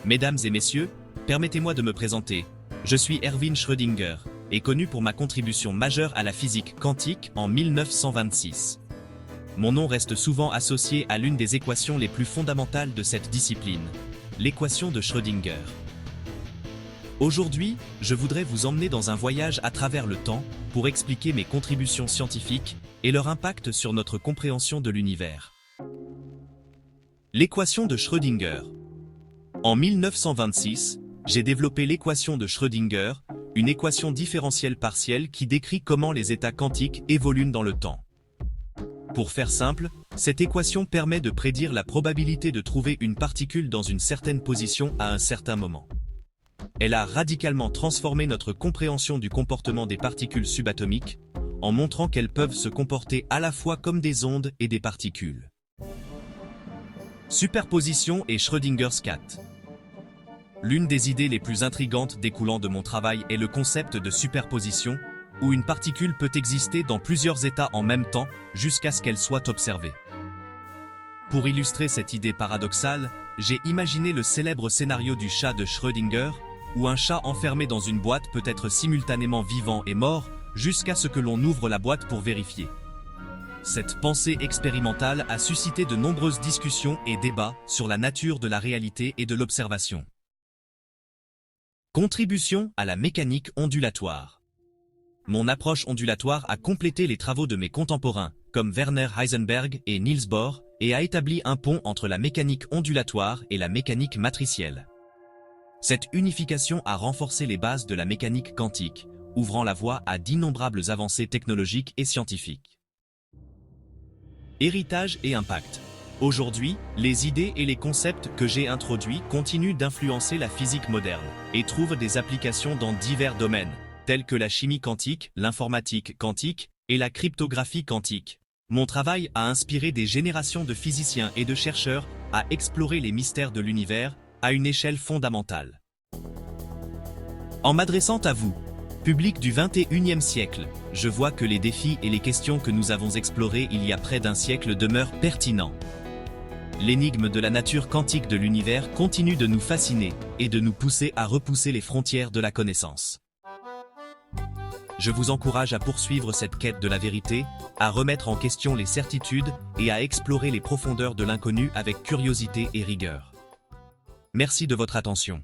Mesdames et messieurs, permettez-moi de me présenter. Je suis Erwin Schrödinger, et connu pour ma contribution majeure à la physique quantique en 1926. Mon nom reste souvent associé à l'une des équations les plus fondamentales de cette discipline, l'équation de Schrödinger. Aujourd'hui, je voudrais vous emmener dans un voyage à travers le temps pour expliquer mes contributions scientifiques et leur impact sur notre compréhension de l'univers. L'équation de Schrödinger. En 1926, j'ai développé l'équation de Schrödinger, une équation différentielle partielle qui décrit comment les états quantiques évoluent dans le temps. Pour faire simple, cette équation permet de prédire la probabilité de trouver une particule dans une certaine position à un certain moment. Elle a radicalement transformé notre compréhension du comportement des particules subatomiques, en montrant qu'elles peuvent se comporter à la fois comme des ondes et des particules. Superposition et Schrödinger's cat. L'une des idées les plus intrigantes découlant de mon travail est le concept de superposition, où une particule peut exister dans plusieurs états en même temps jusqu'à ce qu'elle soit observée. Pour illustrer cette idée paradoxale, j'ai imaginé le célèbre scénario du chat de Schrödinger, où un chat enfermé dans une boîte peut être simultanément vivant et mort, jusqu'à ce que l'on ouvre la boîte pour vérifier. Cette pensée expérimentale a suscité de nombreuses discussions et débats sur la nature de la réalité et de l'observation. Contribution à la mécanique ondulatoire. Mon approche ondulatoire a complété les travaux de mes contemporains, comme Werner Heisenberg et Niels Bohr, et a établi un pont entre la mécanique ondulatoire et la mécanique matricielle. Cette unification a renforcé les bases de la mécanique quantique, ouvrant la voie à d'innombrables avancées technologiques et scientifiques. Héritage et impact. Aujourd'hui, les idées et les concepts que j'ai introduits continuent d'influencer la physique moderne et trouvent des applications dans divers domaines, tels que la chimie quantique, l'informatique quantique et la cryptographie quantique. Mon travail a inspiré des générations de physiciens et de chercheurs à explorer les mystères de l'univers à une échelle fondamentale. En m'adressant à vous, public du XXIe siècle, je vois que les défis et les questions que nous avons explorés il y a près d'un siècle demeurent pertinents. L'énigme de la nature quantique de l'univers continue de nous fasciner et de nous pousser à repousser les frontières de la connaissance. Je vous encourage à poursuivre cette quête de la vérité, à remettre en question les certitudes et à explorer les profondeurs de l'inconnu avec curiosité et rigueur. Merci de votre attention.